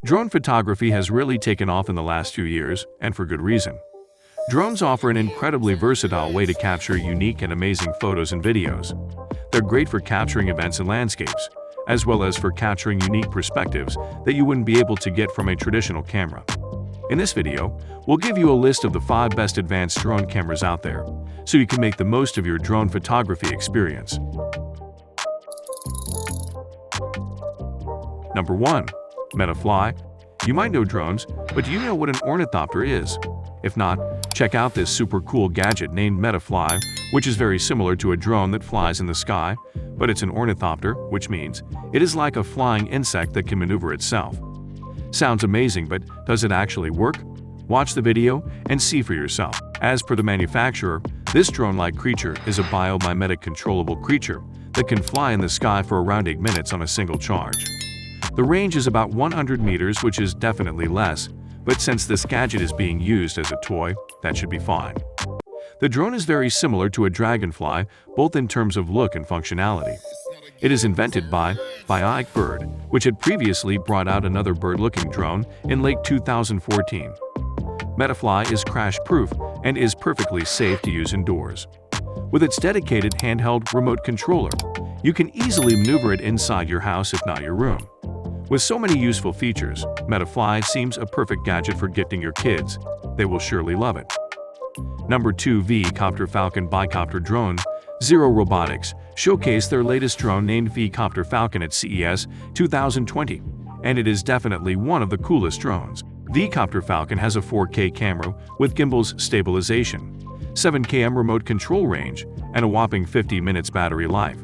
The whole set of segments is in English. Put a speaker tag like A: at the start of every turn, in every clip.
A: Drone photography has really taken off in the last few years, and for good reason. Drones offer an incredibly versatile way to capture unique and amazing photos and videos. They're great for capturing events and landscapes, as well as for capturing unique perspectives that you wouldn't be able to get from a traditional camera. In this video, we'll give you a list of the 5 best advanced drone cameras out there, so you can make the most of your drone photography experience. Number 1. Metafly. You might know drones, but do you know what an ornithopter is? If not, check out this super cool gadget named Metafly, which is very similar to a drone that flies in the sky, but it's an ornithopter, which means it is like a flying insect that can maneuver itself. Sounds amazing, but does it actually work? Watch the video and see for yourself. As per the manufacturer, this drone-like creature is a biomimetic controllable creature that can fly in the sky for around 8 minutes on a single charge. The range is about 100 meters, which is definitely less, but since this gadget is being used as a toy, that should be fine. The drone is very similar to a dragonfly, both in terms of look and functionality. It is invented by Bionic Bird, which had previously brought out another bird-looking drone in late 2014. Metafly is crash-proof and is perfectly safe to use indoors. With its dedicated handheld remote controller, you can easily maneuver it inside your house if not your room. With so many useful features, Metafly seems a perfect gadget for gifting your kids. They will surely love it. Number 2. V-Copter Falcon Bi-Copter Drone. Zero Robotics showcased their latest drone named V-Copter Falcon at CES 2020, and it is definitely one of the coolest drones. V-Copter Falcon has a 4K camera with gimbal's stabilization, 7 km remote control range, and a whopping 50 minutes battery life.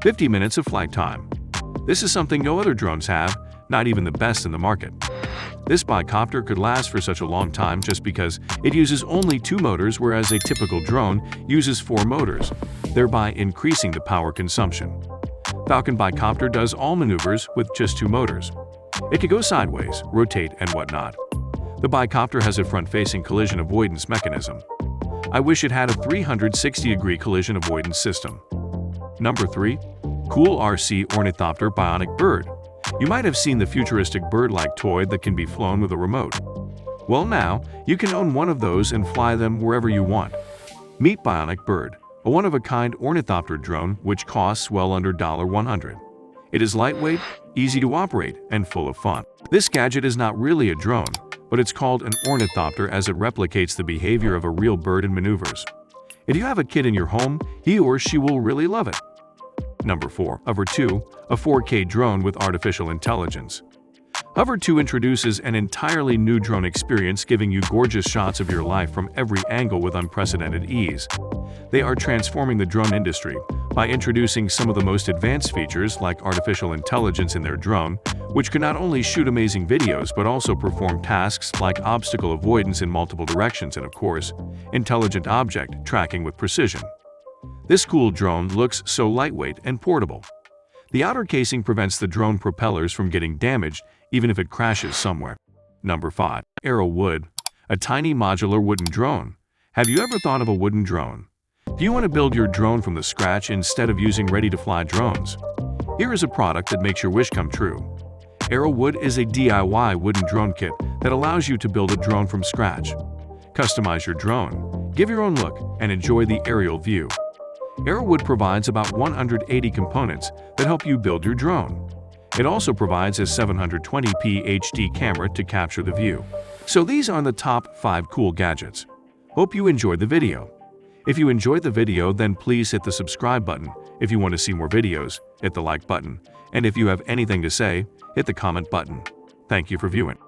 A: 50 minutes of flight time. This is something no other drones have, not even the best in the market. This Bi-Copter could last for such a long time just because it uses only 2 motors, whereas a typical drone uses 4 motors, thereby increasing the power consumption. Falcon Bi-Copter does all maneuvers with just 2 motors. It can go sideways, rotate, and whatnot. The Bi-Copter has a front-facing collision avoidance mechanism. I wish it had a 360-degree collision avoidance system. Number 3. Cool RC Ornithopter Bionic Bird. You might have seen the futuristic bird-like toy that can be flown with a remote. Well, now, you can own one of those and fly them wherever you want. Meet Bionic Bird, a one-of-a-kind ornithopter drone which costs well under $100. It is lightweight, easy to operate, and full of fun. This gadget is not really a drone, but it's called an ornithopter as it replicates the behavior of a real bird and maneuvers. If you have a kid in your home, he or she will really love it. Number 4. Hover 2, a 4K drone with artificial intelligence. Hover 2 introduces an entirely new drone experience, giving you gorgeous shots of your life from every angle with unprecedented ease. They are transforming the drone industry by introducing some of the most advanced features like artificial intelligence in their drone, which can not only shoot amazing videos but also perform tasks like obstacle avoidance in multiple directions and, of course, intelligent object tracking with precision. This cool drone looks so lightweight and portable. The outer casing prevents the drone propellers from getting damaged even if it crashes somewhere. Number 5. Aero Wood, a tiny modular wooden drone. Have you ever thought of a wooden drone? Do you want to build your drone from the scratch instead of using ready-to-fly drones? Here is a product that makes your wish come true. Aero Wood is a DIY wooden drone kit that allows you to build a drone from scratch. Customize your drone, give your own look, and enjoy the aerial view. Aero Wood provides about 180 components that help you build your drone. It also provides a 720p HD camera to capture the view. So these are the top 5 cool gadgets. Hope you enjoyed the video. If you enjoyed the video, then please hit the subscribe button. If you want to see more videos, hit the like button. And if you have anything to say, hit the comment button. Thank you for viewing.